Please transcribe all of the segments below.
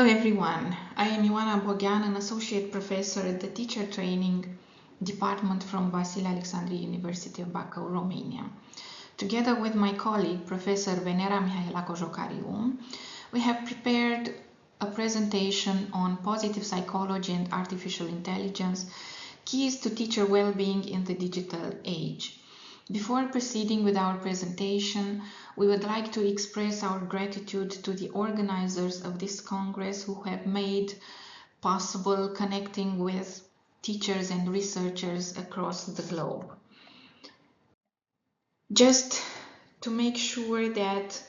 Hello everyone, I am Ioana Boghean, an associate professor at the teacher training department from Vasile Alecsandri University of Bacău, Romania. Together with my colleague, Professor Venera-Mihaela COJOCARIU, we have prepared a presentation on positive psychology and artificial intelligence, keys to teacher well-being in the digital age. Before proceeding with our presentation, we would like to express our gratitude to the organizers of this Congress who have made possible connecting with teachers and researchers across the globe. Just to make sure that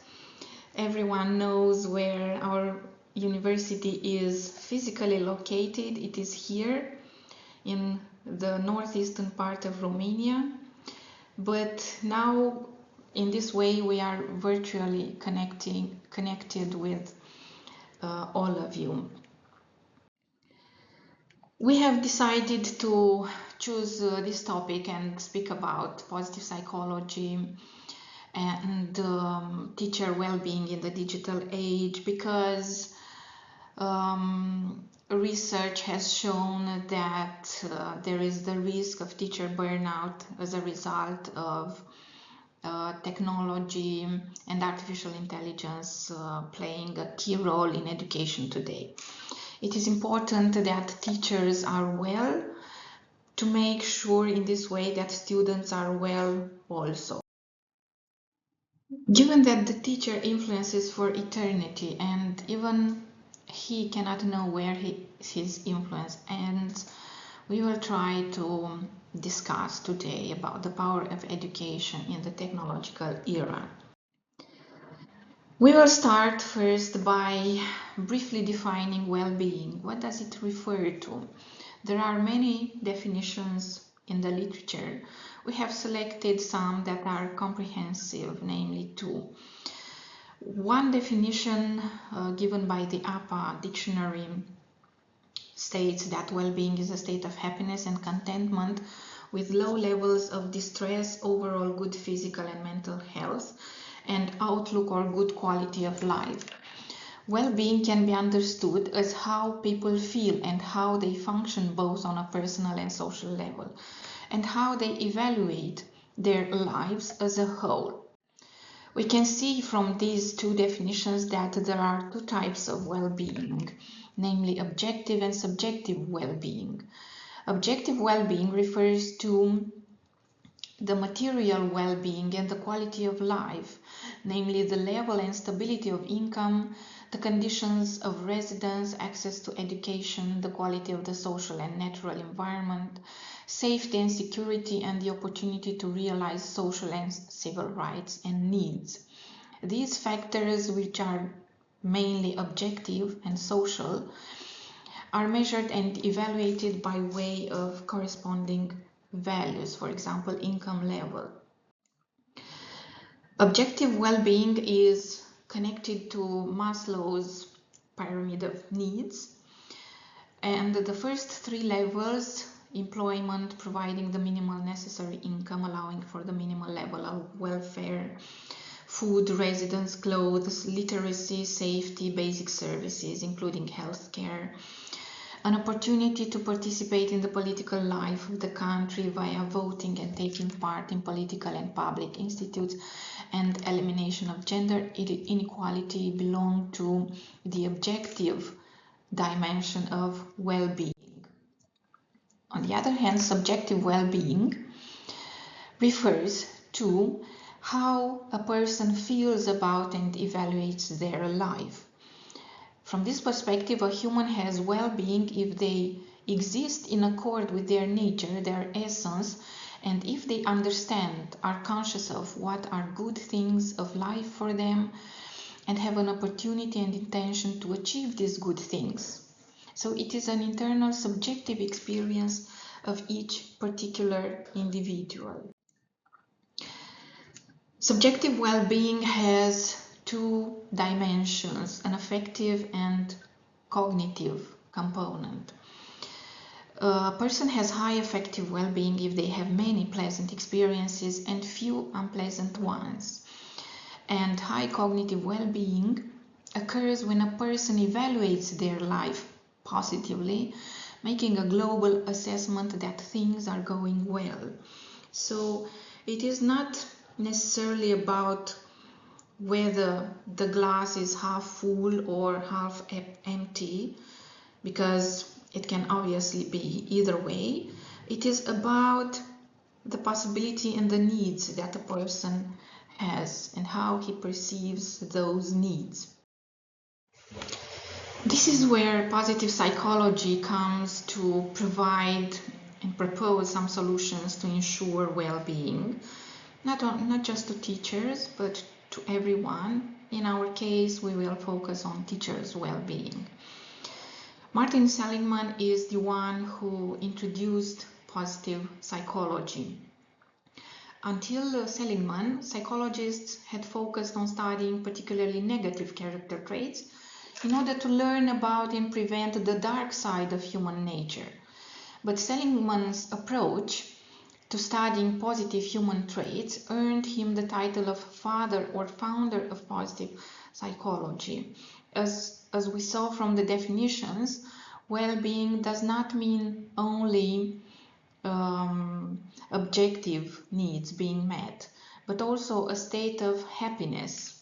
everyone knows where our university is physically located, it is here in the northeastern part of Romania. But now, in this way, we are virtually connected with all of you. We have decided to choose this topic and speak about positive psychology and teacher well-being in the digital age because research has shown that there is the risk of teacher burnout as a result of technology and artificial intelligence playing a key role in education today. It is important that teachers are well to make sure in this way that students are well also. Given that the teacher influences for eternity and even he cannot know where his influence ends, we will try to discuss today about the power of education in the technological era. We will start first by briefly defining well-being. What does it refer to? There are many definitions in the literature. We have selected some that are comprehensive, namely two. One definition given by the APA dictionary states that well-being is a state of happiness and contentment with low levels of distress, overall good physical and mental health, and outlook or good quality of life. Well-being can be understood as how people feel and how they function both on a personal and social level, and how they evaluate their lives as a whole. We can see from these two definitions that there are two types of well-being, namely objective and subjective well-being. Objective well-being refers to the material well-being and the quality of life, namely the level and stability of income, the conditions of residence, access to education, the quality of the social and natural environment, safety and security, and the opportunity to realize social and civil rights and needs. These factors, which are mainly objective and social, are measured and evaluated by way of corresponding values, for example, income level. Objective well-being is connected to Maslow's pyramid of needs, and the first three levels, employment, providing the minimal necessary income, allowing for the minimal level of welfare, food, residence, clothes, literacy, safety, basic services, including healthcare, an opportunity to participate in the political life of the country via voting and taking part in political and public institutes, and elimination of gender inequality belong to the objective dimension of well-being. On the other hand, subjective well-being refers to how a person feels about and evaluates their life. From this perspective, a human has well-being if they exist in accord with their nature, their essence, and if they understand, are conscious of what are good things of life for them, and have an opportunity and intention to achieve these good things. So it is an internal subjective experience of each particular individual. Subjective well-being has two dimensions, an affective and cognitive component. A person has high affective well-being if they have many pleasant experiences and few unpleasant ones, and high cognitive well-being occurs when a person evaluates their life positively, making a global assessment that things are going well. So it is not necessarily about whether the glass is half full or half empty, because it can obviously be either way. It is about the possibility and the needs that a person has and how he perceives those needs. This is where positive psychology comes to provide and propose some solutions to ensure well-being, not just to teachers, but to everyone. In our case, we will focus on teachers' well-being. Martin Seligman is the one who introduced positive psychology. Until Seligman, psychologists had focused on studying particularly negative character traits in order to learn about and prevent the dark side of human nature. But Seligman's approach to studying positive human traits earned him the title of father or founder of positive psychology. As we saw from the definitions, well-being does not mean only objective needs being met, but also a state of happiness.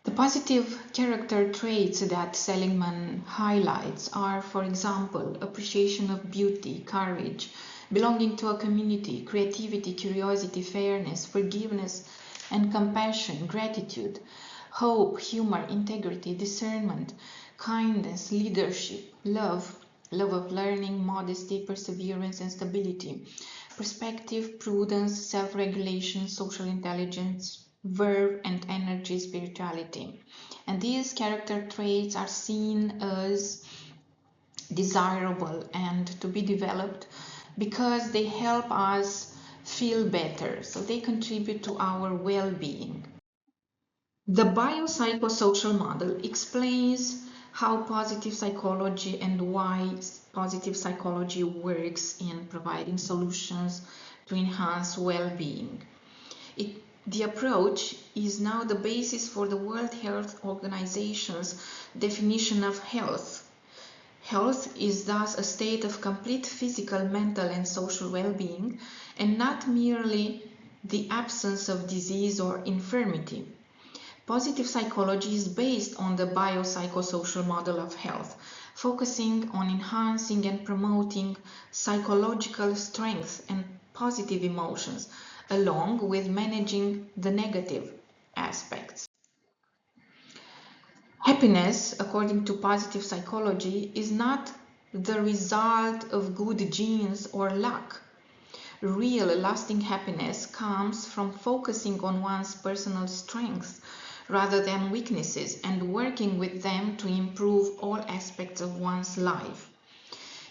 The positive character traits that Seligman highlights are, for example, appreciation of beauty, courage, belonging to a community, creativity, curiosity, fairness, forgiveness and compassion, gratitude, hope, humor, integrity, discernment, kindness, leadership, love of learning, modesty, perseverance and stability, perspective, prudence, self-regulation, social intelligence, verve and energy, spirituality. And these character traits are seen as desirable and to be developed because they help us feel better, so they contribute to our well-being. The biopsychosocial model explains how positive psychology and why positive psychology works in providing solutions to enhance well-being. The approach is now the basis for the World Health Organization's definition of health. Health is thus a state of complete physical, mental and social well-being, and not merely the absence of disease or infirmity. Positive psychology is based on the biopsychosocial model of health, focusing on enhancing and promoting psychological strength and positive emotions, along with managing the negative aspects. Happiness, according to positive psychology, is not the result of good genes or luck. Real, lasting happiness comes from focusing on one's personal strengths rather than weaknesses and working with them to improve all aspects of one's life.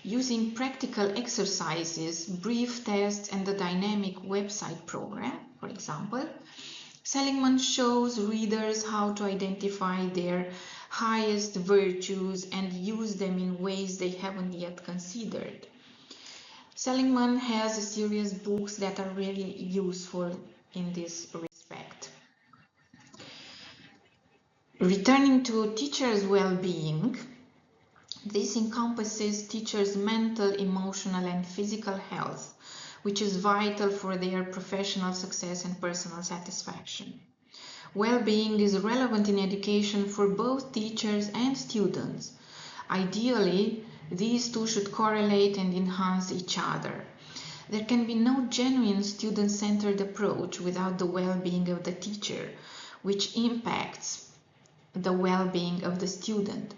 Using practical exercises, brief tests and the dynamic website program, for example, Seligman shows readers how to identify their highest virtues and use them in ways they haven't yet considered. Seligman has a series of books that are really useful in this respect. Returning to teachers' well-being, this encompasses teachers' mental, emotional and physical health, which is vital for their professional success and personal satisfaction. Well-being is relevant in education for both teachers and students. Ideally, these two should correlate and enhance each other. There can be no genuine student-centered approach without the well-being of the teacher, which impacts the well-being of the student.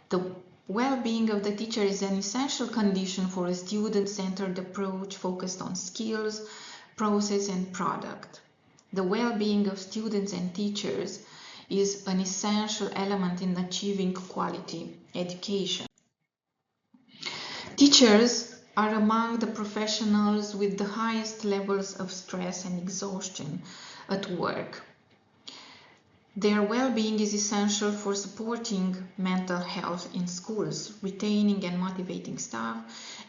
The well-being of the teacher is an essential condition for a student-centered approach focused on skills, process and product. The well-being of students and teachers is an essential element in achieving quality education. Teachers are among the professionals with the highest levels of stress and exhaustion at work. Their well-being is essential for supporting mental health in schools, retaining and motivating staff,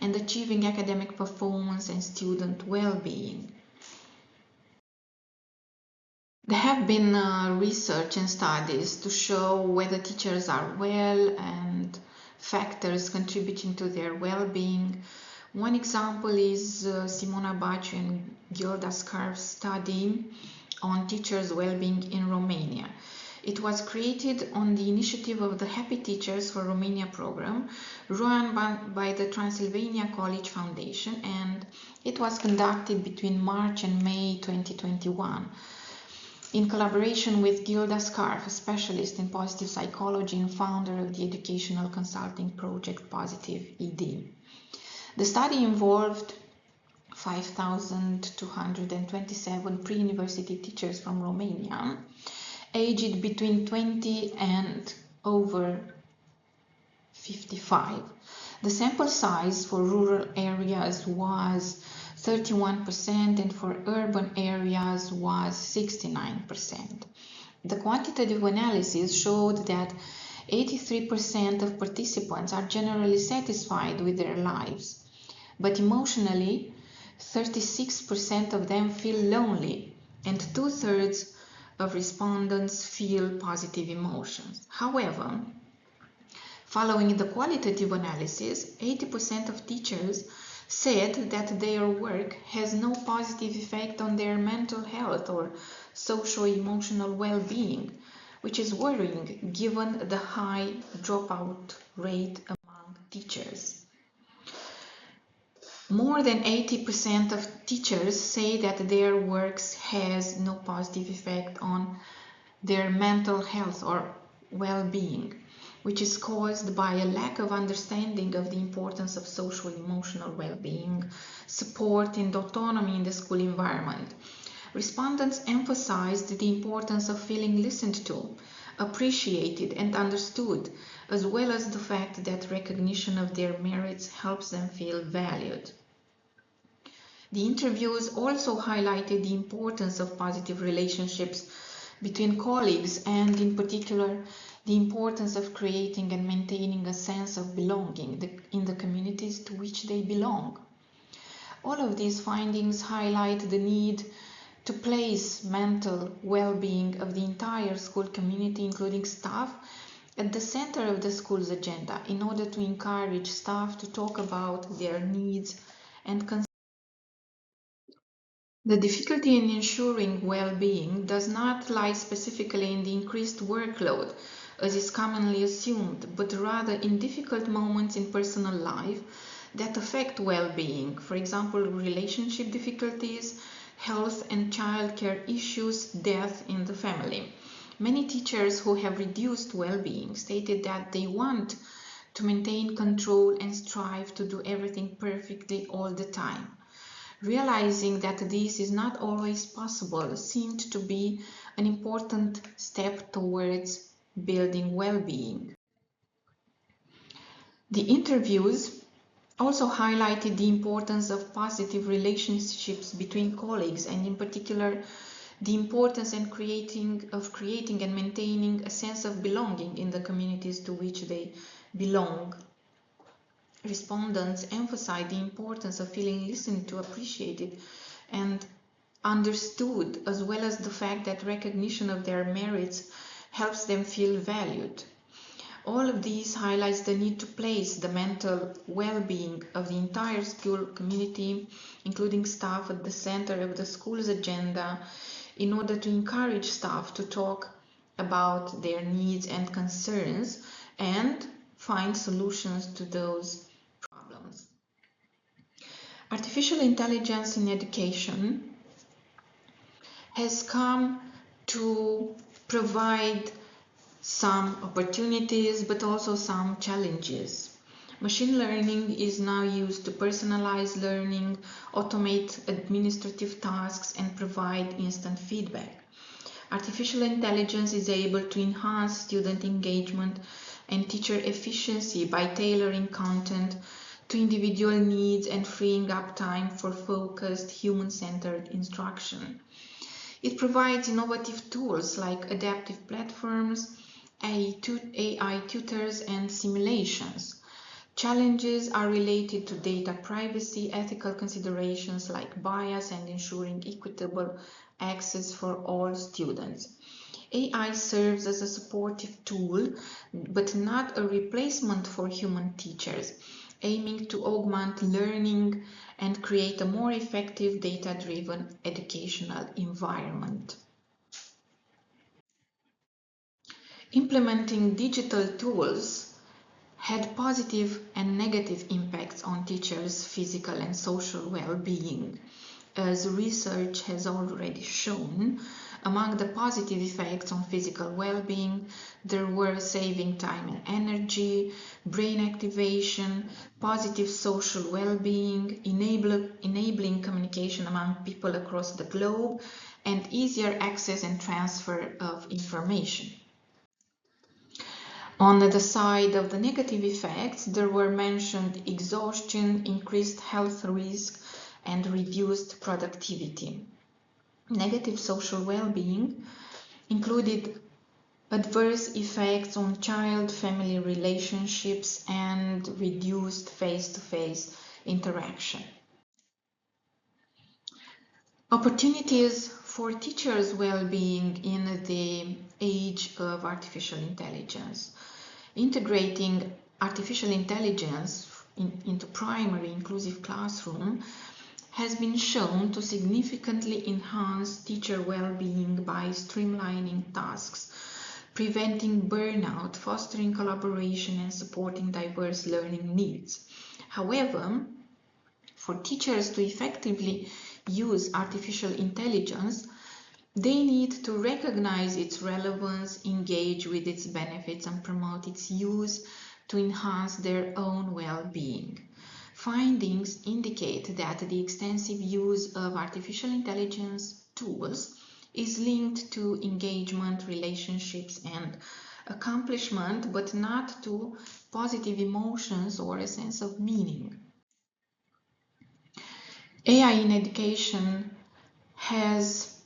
and achieving academic performance and student well-being. There have been research and studies to show whether teachers are well and factors contributing to their well-being. One example is Simona Bacău and Gilda Scarf's study on teachers' well-being in Romania. It was created on the initiative of the Happy Teachers for Romania program, run by the Transylvania College Foundation, and it was conducted between March and May 2021 in collaboration with Gilda Scarf, a specialist in positive psychology and founder of the educational consulting project Positive ED. The study involved 5,227 pre-university teachers from Romania, aged between 20 and over 55. The sample size for rural areas was 31% and for urban areas was 69%. The quantitative analysis showed that 83% of participants are generally satisfied with their lives, but emotionally 36% of them feel lonely and 2/3 of respondents feel positive emotions. However, following the qualitative analysis, 80% of teachers said that their work has no positive effect on their mental health or socio-emotional well-being, which is worrying given the high dropout rate among teachers. More than 80% of teachers say that their work has no positive effect on their mental health or well-being, which is caused by a lack of understanding of the importance of social emotional well-being, support and autonomy in the school environment. Respondents emphasized the importance of feeling listened to, appreciated and understood, as well as the fact that recognition of their merits helps them feel valued. The interviews also highlighted the importance of positive relationships between colleagues and, in particular, the importance of creating and maintaining a sense of belonging in the communities to which they belong. All of these findings highlight the need to place mental well-being of the entire school community, including staff, at the center of the school's agenda in order to encourage staff to talk about their needs and concerns. The difficulty in ensuring well-being does not lie specifically in the increased workload, as is commonly assumed, but rather in difficult moments in personal life that affect well-being, for example, relationship difficulties, health and childcare issues, death in the family. Many teachers who have reduced well-being stated that they want to maintain control and strive to do everything perfectly all the time. Realizing that this is not always possible seemed to be an important step towards building well-being. The interviews also highlighted the importance of positive relationships between colleagues, and in particular the importance of creating and maintaining a sense of belonging in the communities to which they belong. Respondents emphasized the importance of feeling listened to, appreciated and understood, as well as the fact that recognition of their merits helps them feel valued. All of these highlights the need to place the mental well-being of the entire school community, including staff, at the center of the school's agenda in order to encourage staff to talk about their needs and concerns and find solutions to those problems. Artificial intelligence in education has come to provide some opportunities but also some challenges. Machine learning is now used to personalize learning, automate administrative tasks and provide instant feedback. Artificial intelligence is able to enhance student engagement and teacher efficiency by tailoring content to individual needs and freeing up time for focused, human-centered instruction. It provides innovative tools like adaptive platforms, AI tutors, and simulations. Challenges are related to data privacy, ethical considerations like bias, and ensuring equitable access for all students. AI serves as a supportive tool, but not a replacement for human teachers, aiming to augment learning and create a more effective data-driven educational environment. Implementing digital tools had positive and negative impacts on teachers' physical and social well-being. As research has already shown, among the positive effects on physical well-being, there were saving time and energy, brain activation, positive social well-being, enabling communication among people across the globe, and easier access and transfer of information. On the side of the negative effects, there were mentioned exhaustion, increased health risk, and reduced productivity. Negative social well-being included adverse effects on child-family relationships and reduced face-to-face interaction. Opportunities for teachers' well-being in the age of artificial intelligence. Integrating artificial intelligence into primary inclusive classroom has been shown to significantly enhance teacher well-being by streamlining tasks, preventing burnout, fostering collaboration, and supporting diverse learning needs. However, for teachers to effectively use artificial intelligence, they need to recognize its relevance, engage with its benefits, and promote its use to enhance their own well-being. Findings indicate that the extensive use of artificial intelligence tools is linked to engagement, relationships, and accomplishment, but not to positive emotions or a sense of meaning. AI in education has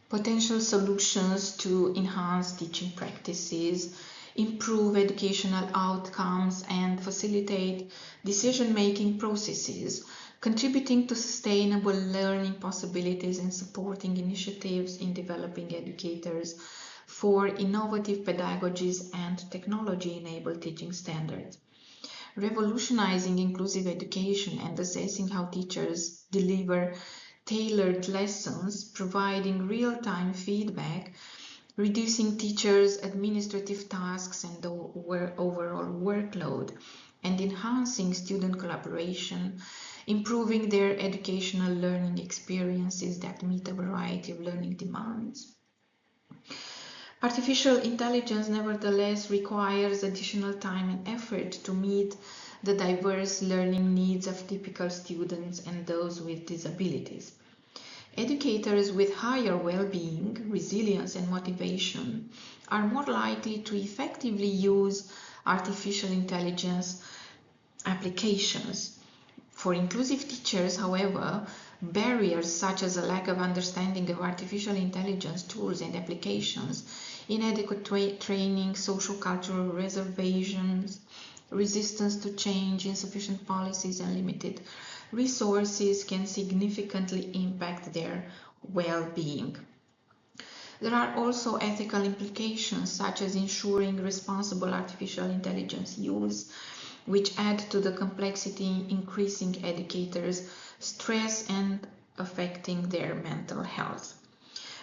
potential solutions to enhance teaching practices, improve educational outcomes, and facilitate decision-making processes, contributing to sustainable learning possibilities and supporting initiatives in developing educators for innovative pedagogies and technology-enabled teaching standards. Revolutionizing inclusive education and assessing how teachers deliver tailored lessons, providing real-time feedback, reducing teachers' administrative tasks and overall workload, and enhancing student collaboration, improving their educational learning experiences that meet a variety of learning demands. Artificial intelligence nevertheless requires additional time and effort to meet the diverse learning needs of typical students and those with disabilities. Educators with higher well-being, resilience, and motivation are more likely to effectively use artificial intelligence applications. For inclusive teachers, however, barriers such as a lack of understanding of artificial intelligence tools and applications, inadequate training, social cultural reservations, resistance to change, insufficient policies, and limited resources can significantly impact their well-being. There are also ethical implications such as ensuring responsible artificial intelligence use, which add to the complexity, increasing educators' stress and affecting their mental health.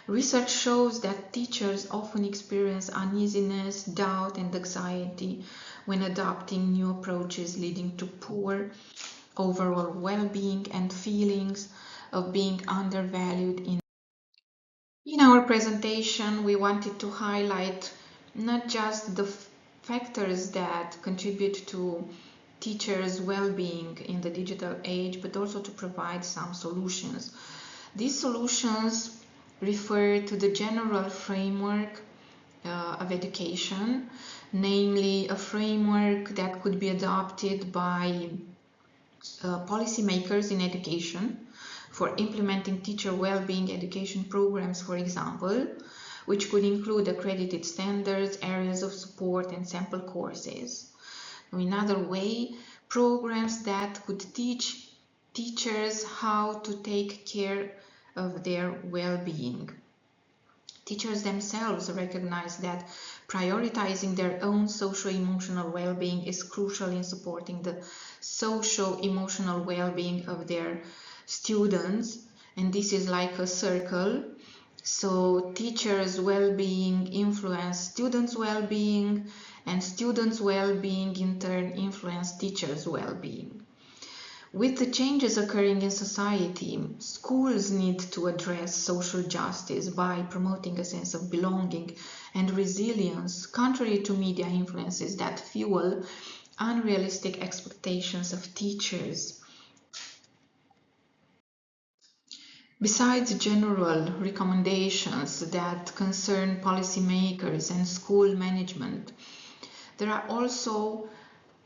Research shows that teachers often experience uneasiness, doubt, and anxiety when adopting new approaches, leading to poor overall well-being and feelings of being undervalued. In our presentation, we wanted to highlight not just the factors that contribute to teachers' well-being in the digital age, but also to provide some solutions. These solutions refer to the general framework of education, namely a framework that could be adopted by policymakers in education for implementing teacher well-being education programs, for example, which could include accredited standards, areas of support, and sample courses. In other way, programs that could teach teachers how to take care of their well-being. Teachers themselves recognize that prioritizing their own socio-emotional well-being is crucial in supporting the socio-emotional well-being of their students, and this is like a circle. So teachers' well-being influence students' well-being, and students' well-being in turn influence teachers' well-being. With the changes occurring in society, schools need to address social justice by promoting a sense of belonging and resilience, contrary to media influences that fuel unrealistic expectations of teachers. Besides general recommendations that concern policymakers and school management, there are also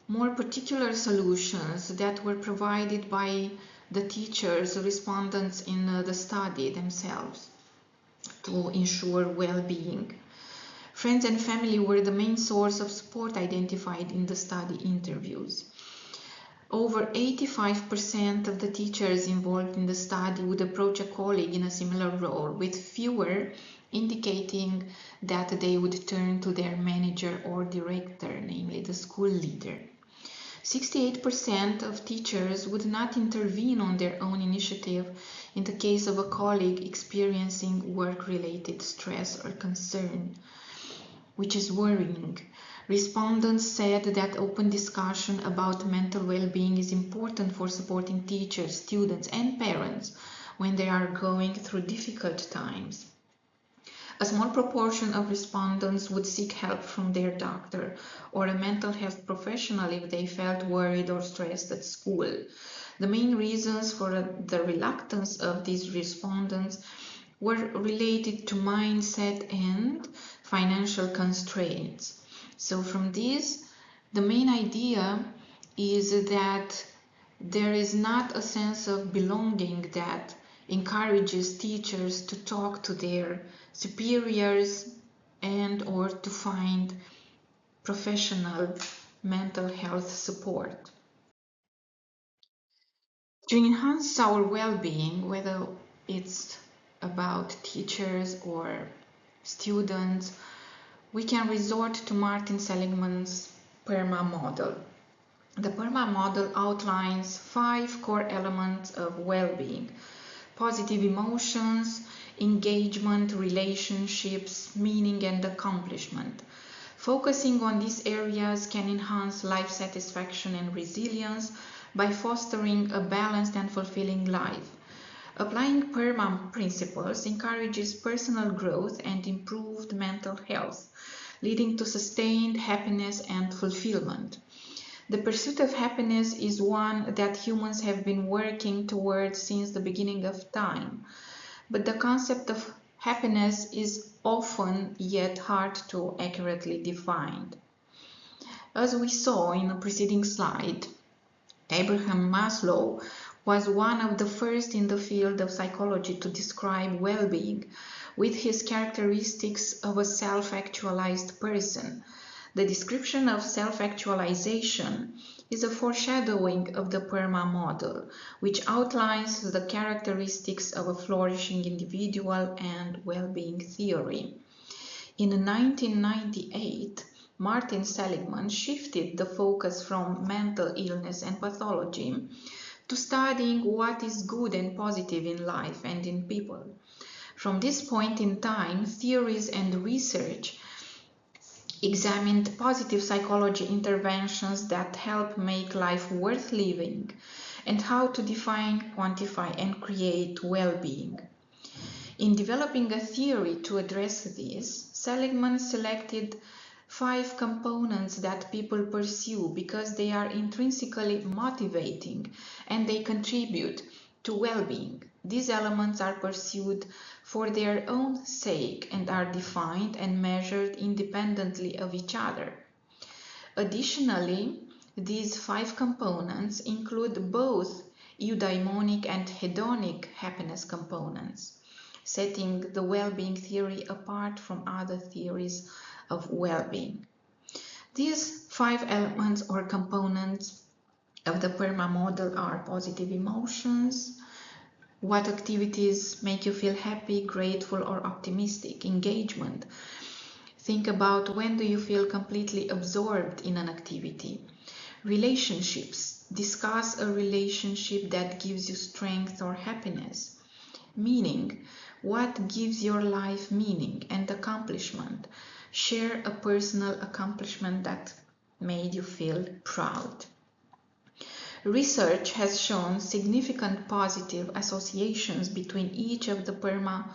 more particular solutions that were provided by the teachers, respondents in the study themselves to ensure well-being. Friends and family were the main source of support identified in the study interviews. Over 85% of the teachers involved in the study would approach a colleague in a similar role, with fewer indicating that they would turn to their manager or director, namely the school leader. 68% of teachers would not intervene on their own initiative in the case of a colleague experiencing work-related stress or concern, which is worrying. Respondents said that open discussion about mental well-being is important for supporting teachers, students, and parents when they are going through difficult times. A small proportion of respondents would seek help from their doctor or a mental health professional if they felt worried or stressed at school. The main reasons for the reluctance of these respondents were related to mindset and financial constraints. So from this, the main idea is that there is not a sense of belonging that encourages teachers to talk to their superiors and or to find professional mental health support. To enhance our well-being, whether it's about teachers or students, we can resort to Martin Seligman's PERMA model. The PERMA model outlines 5 core elements of well-being: positive emotions, engagement, relationships, meaning, and accomplishment. Focusing on these areas can enhance life satisfaction and resilience by fostering a balanced and fulfilling life. Applying PERMA principles encourages personal growth and improved mental health, leading to sustained happiness and fulfillment. The pursuit of happiness is one that humans have been working towards since the beginning of time, but the concept of happiness is often yet hard to accurately define. As we saw in the preceding slide, Abraham Maslow was one of the first in the field of psychology to describe well-being with his characteristics of a self-actualized person. The description of self-actualization is a foreshadowing of the PERMA model, which outlines the characteristics of a flourishing individual and well-being theory. In 1998, Martin Seligman shifted the focus from mental illness and pathology to studying what is good and positive in life and in people. From this point in time, theories and research examined positive psychology interventions that help make life worth living and how to define, quantify, and create well-being. In developing a theory to address this, Seligman selected 5 components that people pursue because they are intrinsically motivating and they contribute to well-being. These elements are pursued for their own sake and are defined and measured independently of each other. Additionally, these 5 components include both eudaimonic and hedonic happiness components, setting the well-being theory apart from other theories of well-being. These 5 elements or components of the PERMA model are positive emotions, what activities make you feel happy, grateful, or optimistic, engagement. Think about when do you feel completely absorbed in an activity. Relationships. Discuss a relationship that gives you strength or happiness. Meaning. What gives your life meaning and accomplishment? Share a personal accomplishment that made you feel proud. Research has shown significant positive associations between each of the PERMA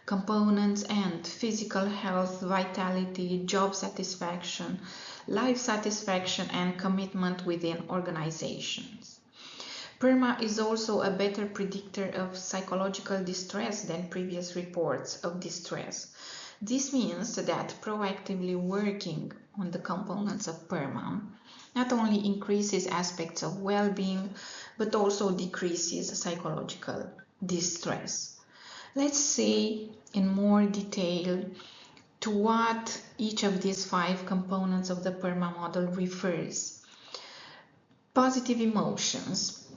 components and physical health, vitality, job satisfaction, life satisfaction, and commitment within organizations. PERMA is also a better predictor of psychological distress than previous reports of distress. This means that proactively working on the components of PERMA not only increases aspects of well-being, but also decreases psychological distress. Let's see in more detail to what each of these 5 components of the PERMA model refers. Positive emotions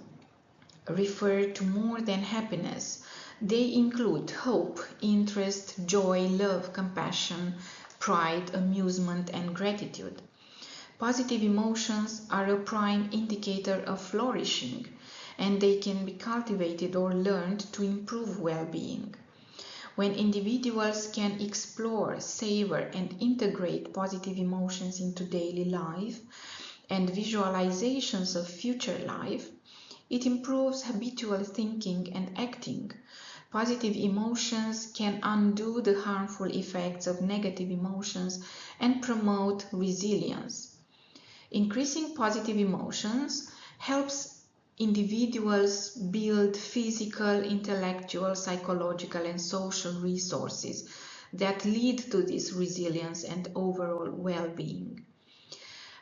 refer to more than happiness. They include hope, interest, joy, love, compassion, pride, amusement, and gratitude. Positive emotions are a prime indicator of flourishing, and they can be cultivated or learned to improve well-being. When individuals can explore, savor, and integrate positive emotions into daily life and visualizations of future life, it improves habitual thinking and acting. Positive emotions can undo the harmful effects of negative emotions and promote resilience. Increasing positive emotions helps individuals build physical, intellectual, psychological, and social resources that lead to this resilience and overall well-being.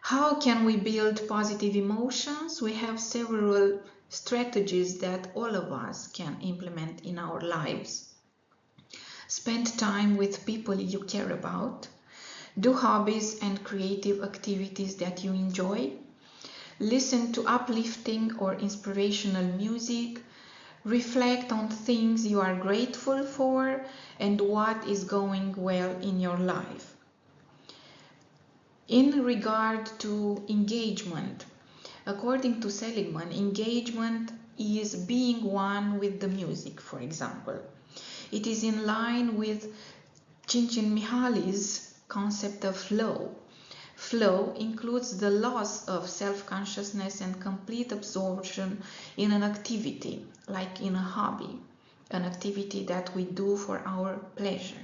How can we build positive emotions? We have several strategies that all of us can implement in our lives. Spend time with people you care about. Do hobbies and creative activities that you enjoy. Listen to uplifting or inspirational music. Reflect on things you are grateful for and what is going well in your life. In regard to engagement, according to Seligman, engagement is being one with the music, for example. It is in line with Csikszentmihalyi's concept of flow. Flow includes the loss of self-consciousness and complete absorption in an activity, like in a hobby, an activity that we do for our pleasure.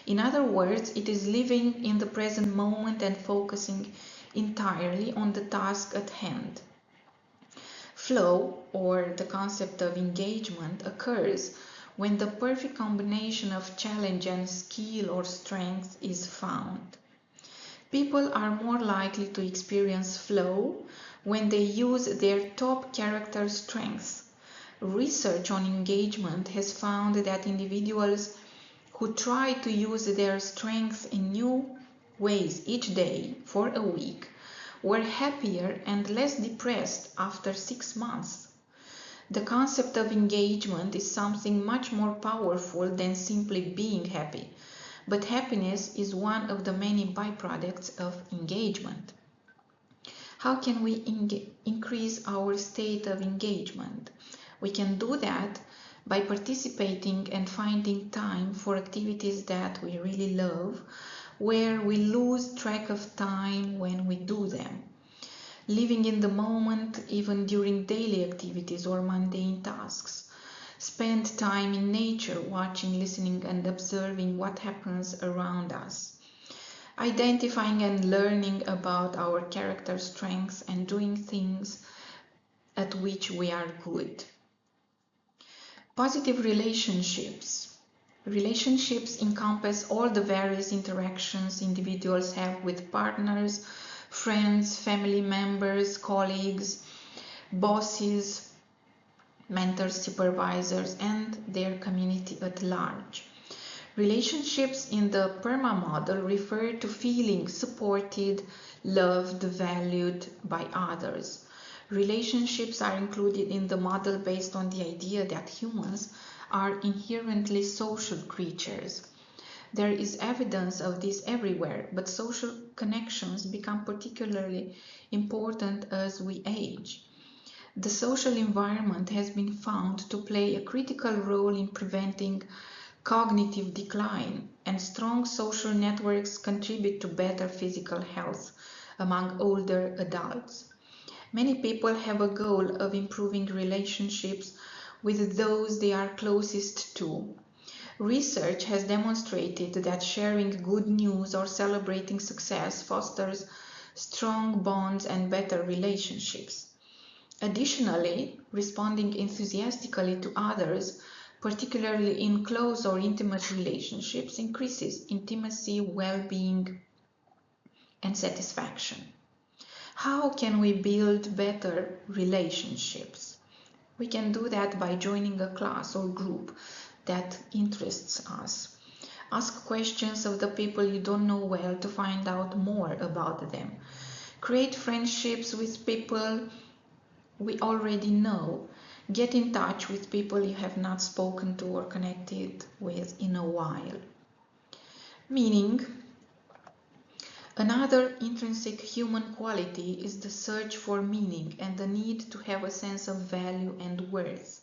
In other words, it is living in the present moment and focusing entirely on the task at hand. Flow, or the concept of engagement, occurs when the perfect combination of challenge and skill or strength is found. People are more likely to experience flow when they use their top character strengths. Research on engagement has found that individuals who try to use their strengths in new ways each day for a week were happier and less depressed after 6 months. The concept of engagement is something much more powerful than simply being happy, but happiness is one of the many byproducts of engagement. How can we increase our state of engagement? We can do that by participating and finding time for activities that we really love, where we lose track of time when we do them. Living in the moment even during daily activities or mundane tasks. Spend time in nature, watching, listening, and observing what happens around us. Identifying and learning about our character strengths and doing things at which we are good. Positive relationships. Relationships encompass all the various interactions individuals have with partners, friends, family members, colleagues, bosses, mentors, supervisors, and their community at large. Relationships in the PERMA model refer to feeling supported, loved, valued by others. Relationships are included in the model based on the idea that humans are inherently social creatures. There is evidence of this everywhere, but social connections become particularly important as we age. The social environment has been found to play a critical role in preventing cognitive decline, and strong social networks contribute to better physical health among older adults. Many people have a goal of improving relationships with those they are closest to. Research has demonstrated that sharing good news or celebrating success fosters strong bonds and better relationships. Additionally, responding enthusiastically to others, particularly in close or intimate relationships, increases intimacy, well-being, and satisfaction. How can we build better relationships? We can do that by joining a class or group that interests us. Ask questions of the people you don't know well to find out more about them. Create friendships with people we already know. Get in touch with people you have not spoken to or connected with in a while. Meaning, another intrinsic human quality is the search for meaning and the need to have a sense of value and worth.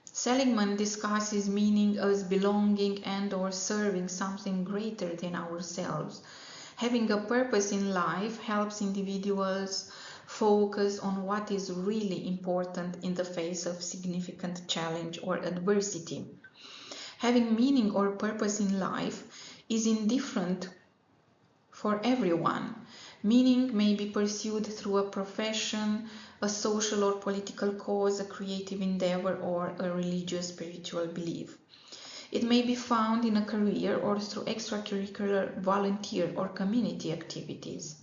Seligman discusses meaning as belonging and or serving something greater than ourselves. Having a purpose in life helps individuals focus on what is really important in the face of significant challenge or adversity. Having meaning or purpose in life is indifferent for everyone. Meaning may be pursued through a profession, a social or political cause, a creative endeavor, or a religious spiritual belief. It may be found in a career or through extracurricular, volunteer, or community activities.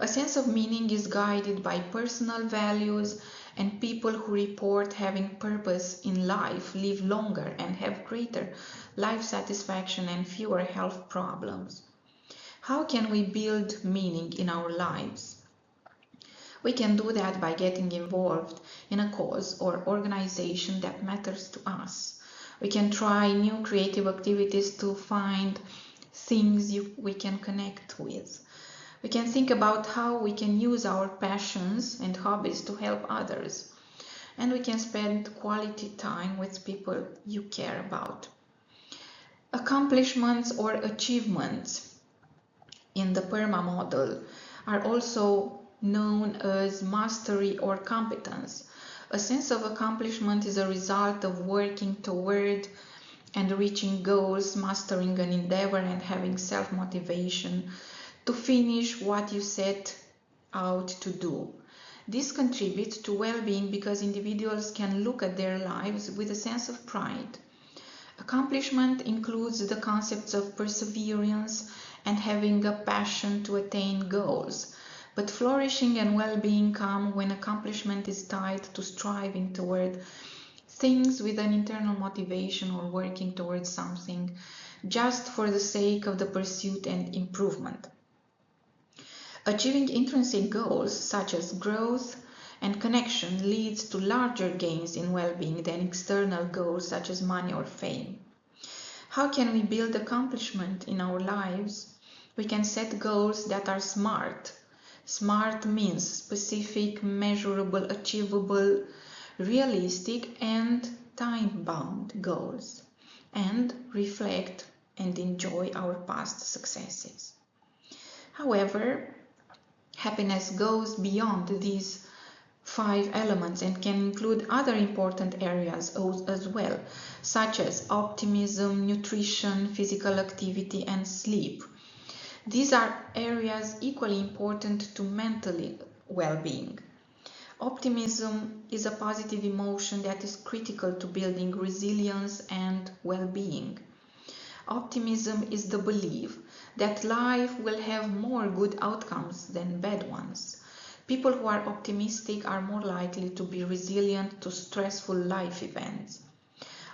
A sense of meaning is guided by personal values, and people who report having purpose in life live longer and have greater life satisfaction and fewer health problems. How can we build meaning in our lives? We can do that by getting involved in a cause or organization that matters to us. We can try new creative activities to find things we can connect with. We can think about how we can use our passions and hobbies to help others. And we can spend quality time with people you care about. Accomplishments or achievements in the PERMA model are also known as mastery or competence. A sense of accomplishment is a result of working toward and reaching goals, mastering an endeavor, and having self-motivation to finish what you set out to do. This contributes to well-being because individuals can look at their lives with a sense of pride. Accomplishment includes the concepts of perseverance and having a passion to attain goals. But flourishing and well-being come when accomplishment is tied to striving toward things with an internal motivation or working towards something just for the sake of the pursuit and improvement. Achieving intrinsic goals such as growth and connection leads to larger gains in well-being than external goals such as money or fame. How can we build accomplishment in our lives? We can set goals that are SMART. SMART means specific, measurable, achievable, realistic, and time-bound goals, and reflect and enjoy our past successes. However, happiness goes beyond these 5 elements and can include other important areas as well, such as optimism, nutrition, physical activity, and sleep. These are areas equally important to mental well-being. Optimism is a positive emotion that is critical to building resilience and well-being. Optimism is the belief that life will have more good outcomes than bad ones. People who are optimistic are more likely to be resilient to stressful life events.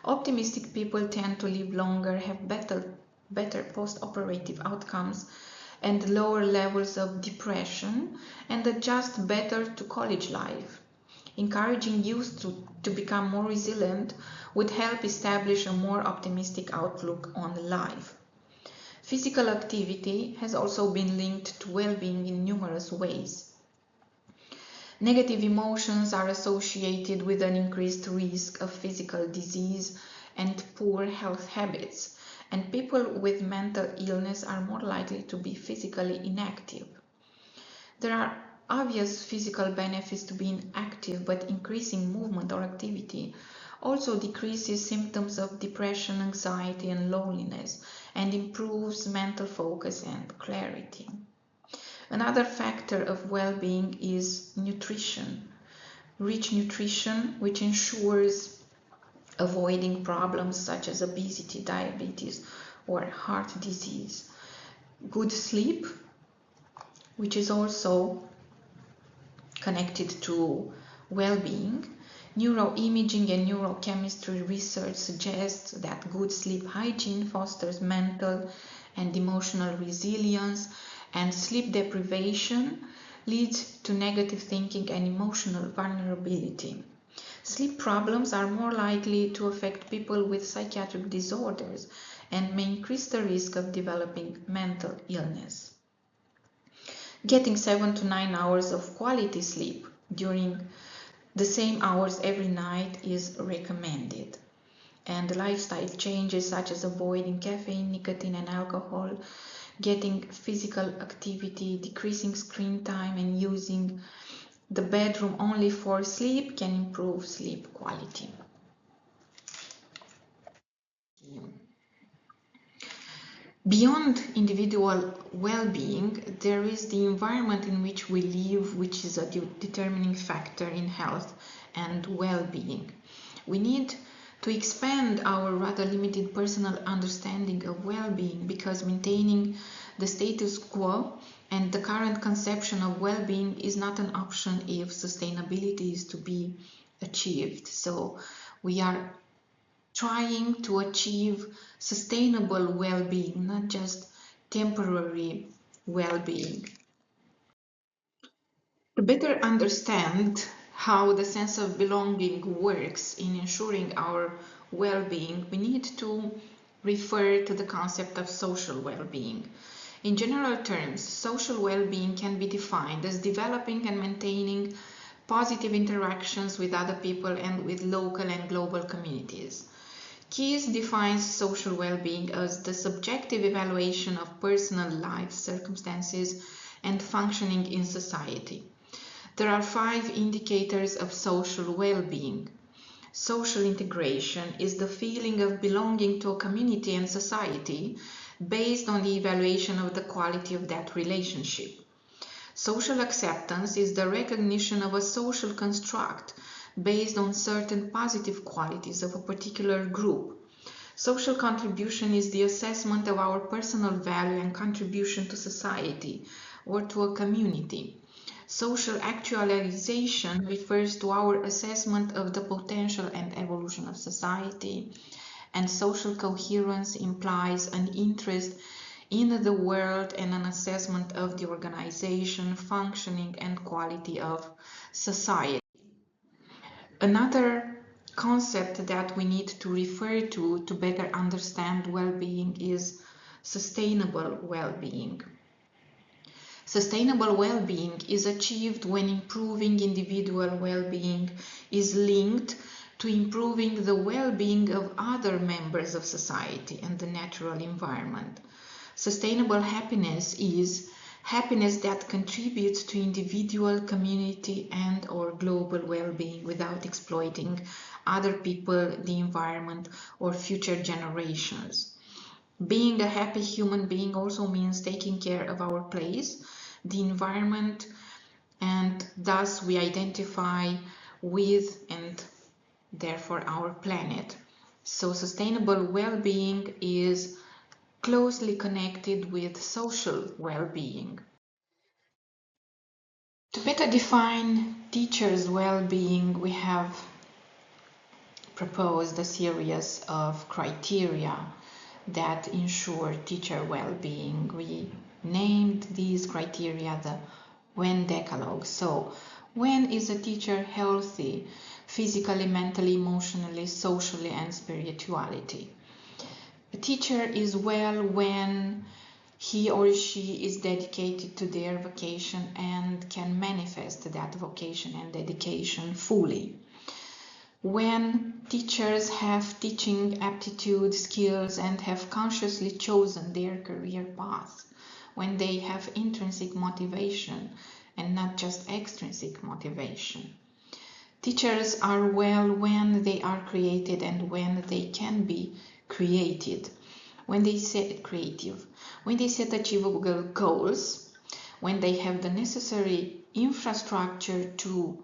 Optimistic people tend to live longer, have better post-operative outcomes and lower levels of depression, and adjust better to college life. Encouraging youth to become more resilient would help establish a more optimistic outlook on life. Physical activity has also been linked to well-being in numerous ways. Negative emotions are associated with an increased risk of physical disease and poor health habits, and people with mental illness are more likely to be physically inactive. There are obvious physical benefits to being active, but increasing movement or activity also decreases symptoms of depression, anxiety, and loneliness, and improves mental focus and clarity. Another factor of well-being is nutrition. Rich nutrition, which ensures avoiding problems such as obesity, diabetes, or heart disease. Good sleep, which is also connected to well-being. Neuroimaging and neurochemistry research suggests that good sleep hygiene fosters mental and emotional resilience, and sleep deprivation leads to negative thinking and emotional vulnerability. Sleep problems are more likely to affect people with psychiatric disorders and may increase the risk of developing mental illness. Getting 7 to 9 hours of quality sleep during the same hours every night is recommended. And lifestyle changes such as avoiding caffeine, nicotine, and alcohol, getting physical activity, decreasing screen time, and using the bedroom only for sleep can improve sleep quality. Beyond individual well-being, there is the environment in which we live, which is a determining factor in health and well-being. We need to expand our rather limited personal understanding of well-being, because maintaining the status quo and the current conception of well-being is not an option if sustainability is to be achieved. So we are trying to achieve sustainable well-being, not just temporary well-being. To better understand how the sense of belonging works in ensuring our well-being, we need to refer to the concept of social well-being. In general terms, social well-being can be defined as developing and maintaining positive interactions with other people and with local and global communities. Keyes defines social well-being as the subjective evaluation of personal life circumstances and functioning in society. There are 5 indicators of social well-being. Social integration is the feeling of belonging to a community and society based on the evaluation of the quality of that relationship. Social acceptance is the recognition of a social construct based on certain positive qualities of a particular group. Social contribution is the assessment of our personal value and contribution to society or to a community. Social actualization refers to our assessment of the potential and evolution of society, and social coherence implies an interest in the world and an assessment of the organization, functioning, and quality of society. Another concept that we need to refer to better understand well-being is sustainable well-being. Sustainable well-being is achieved when improving individual well-being is linked to improving the well-being of other members of society and the natural environment. Sustainable happiness is happiness that contributes to individual, community, and/or global well-being without exploiting other people, the environment, or future generations. Being a happy human being also means taking care of our place, the environment, and thus we identify with and therefore our planet. So sustainable well-being is closely connected with social well-being. To better define teachers' well-being, we have proposed a series of criteria that ensure teacher well-being. We named these criteria the when decalogue. So, when is a teacher healthy, physically, mentally, emotionally, socially, and spirituality? A teacher is well when he or she is dedicated to their vocation and can manifest that vocation and dedication fully. When teachers have teaching aptitude, skills, and have consciously chosen their career path, when they have intrinsic motivation and not just extrinsic motivation. Teachers are well when they are created and when they can be created, when they set achievable goals, when they have the necessary infrastructure to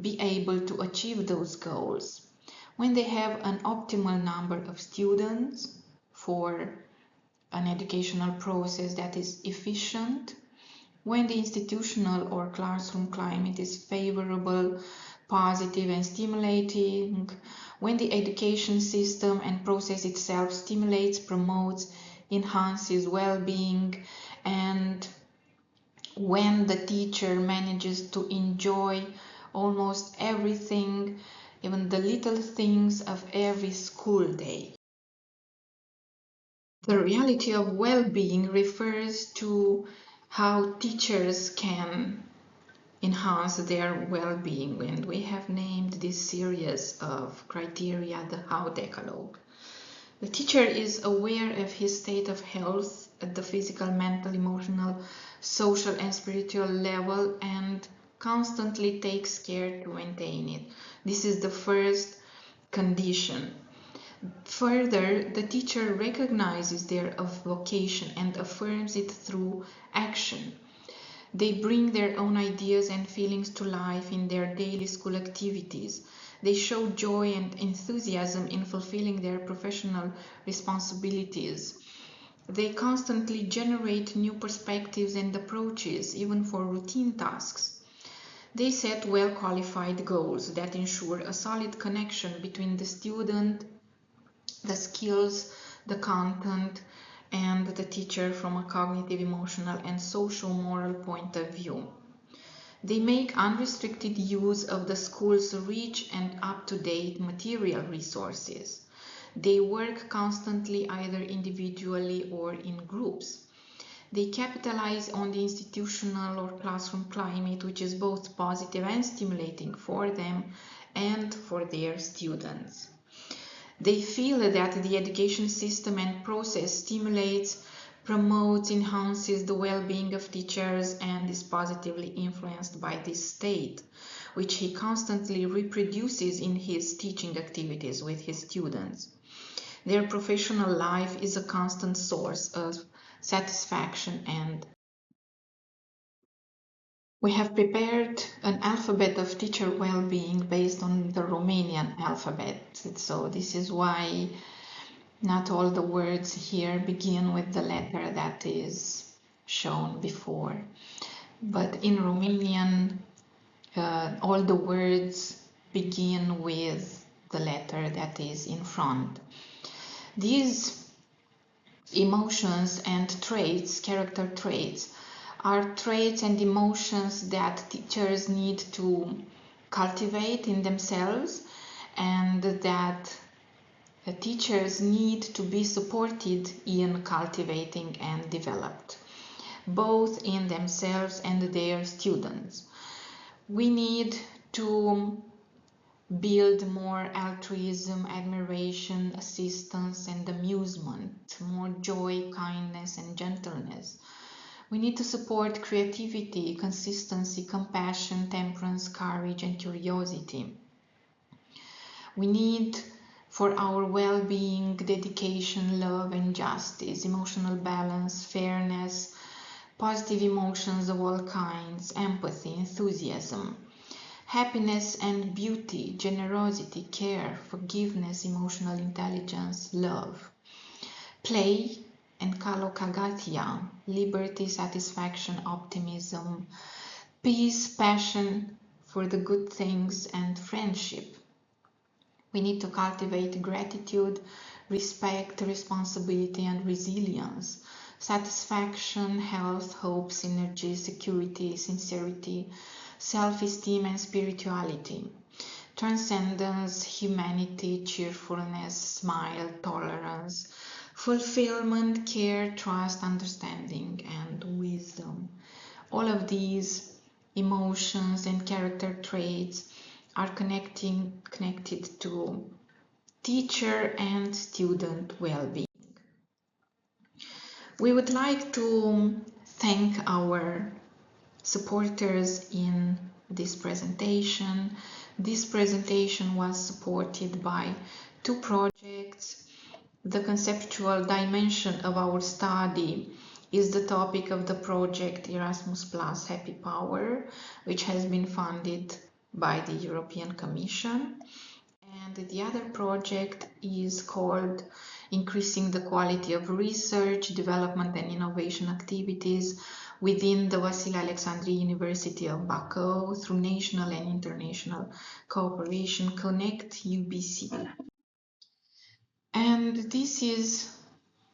be able to achieve those goals, when they have an optimal number of students for an educational process that is efficient, when the institutional or classroom climate is favorable, positive and stimulating, when the education system and process itself stimulates, promotes, enhances well-being, and when the teacher manages to enjoy almost everything, even the little things of every school day. The reality of well-being refers to how teachers can enhance their well-being, and we have named this series of criteria the How Decalogue. The teacher is aware of his state of health at the physical, mental, emotional, social, and spiritual level and constantly takes care to maintain it. This is the first condition. Further, the teacher recognizes their vocation and affirms it through action. They bring their own ideas and feelings to life in their daily school activities. They show joy and enthusiasm in fulfilling their professional responsibilities. They constantly generate new perspectives and approaches, even for routine tasks. They set well-qualified goals that ensure a solid connection between the student, the skills, the content, and the teacher from a cognitive, emotional, and social moral point of view. They make unrestricted use of the school's rich and up-to-date material resources. They work constantly either individually or in groups. They capitalize on the institutional or classroom climate, which is both positive and stimulating for them and for their students. They feel that the education system and process stimulates, promotes, enhances the well-being of teachers and is positively influenced by this state, which he constantly reproduces in his teaching activities with his students. Their professional life is a constant source of satisfaction, and we have prepared an alphabet of teacher well-being based on the Romanian alphabet. So this is why not all the words here begin with the letter that is shown before. But in Romanian, all the words begin with the letter that is in front. These emotions and traits, character traits, are traits and emotions that teachers need to cultivate in themselves and that teachers need to be supported in cultivating and developed, both in themselves and their students. We need to build more altruism, admiration, assistance, and amusement, more joy, kindness, and gentleness. We need to support creativity, consistency, compassion, temperance, courage, and curiosity. We need for our well-being, dedication, love, and justice, emotional balance, fairness, positive emotions of all kinds, empathy, enthusiasm, happiness and beauty, generosity, care, forgiveness, emotional intelligence, love, play, and kalokagatia, liberty, satisfaction, optimism, peace, passion for the good things, and friendship. We need to cultivate gratitude, respect, responsibility, and resilience. Satisfaction, health, hope, synergy, security, sincerity, self-esteem, and spirituality. Transcendence, humanity, cheerfulness, smile, tolerance, fulfillment, care, trust, understanding, and wisdom. All of these emotions and character traits are connected to teacher and student well-being. We would like to thank our supporters in this presentation. This presentation was supported by 2 projects. The conceptual dimension of our study is the topic of the project Erasmus Plus Happy Power, which has been funded by the European Commission. And the other project is called Increasing the Quality of Research, Development and Innovation Activities within the Vasile Alecsandri University of Bacău through national and international cooperation, Connect UBC. And this is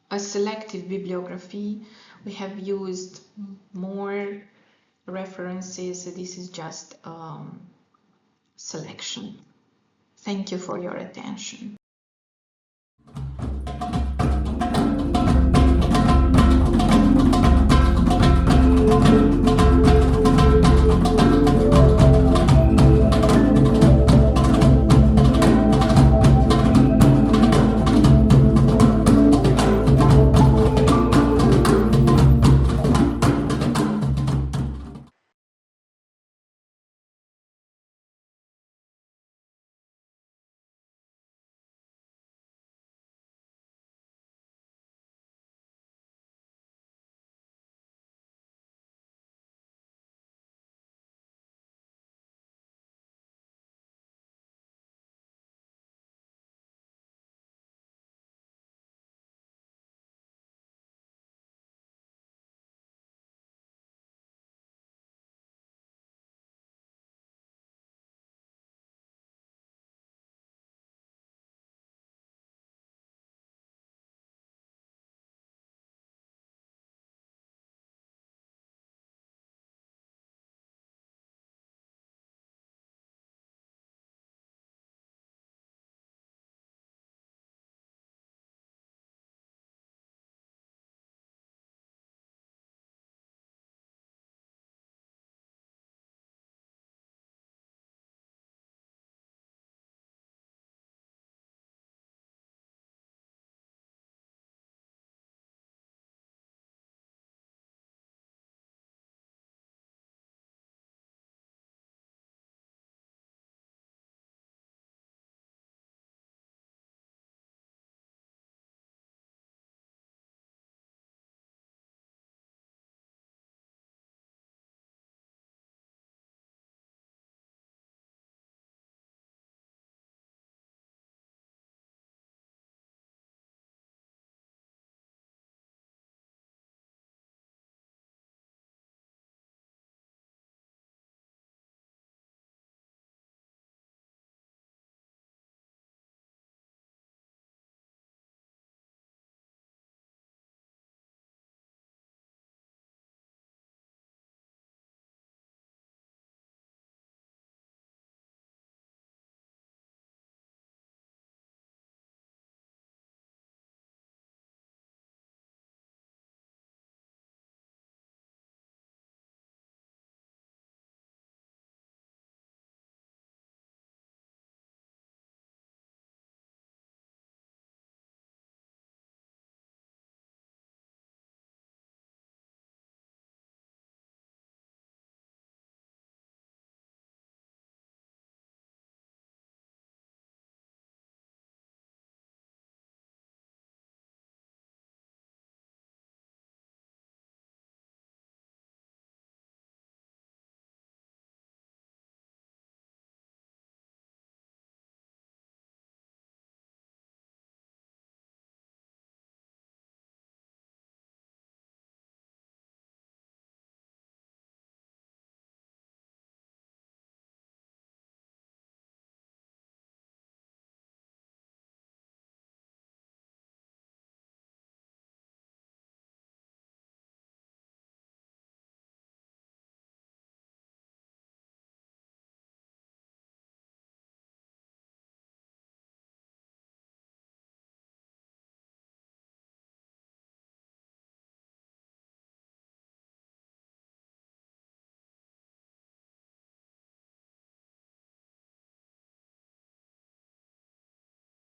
a selective bibliography. We have used more references. This is just selection. Thank you for your attention.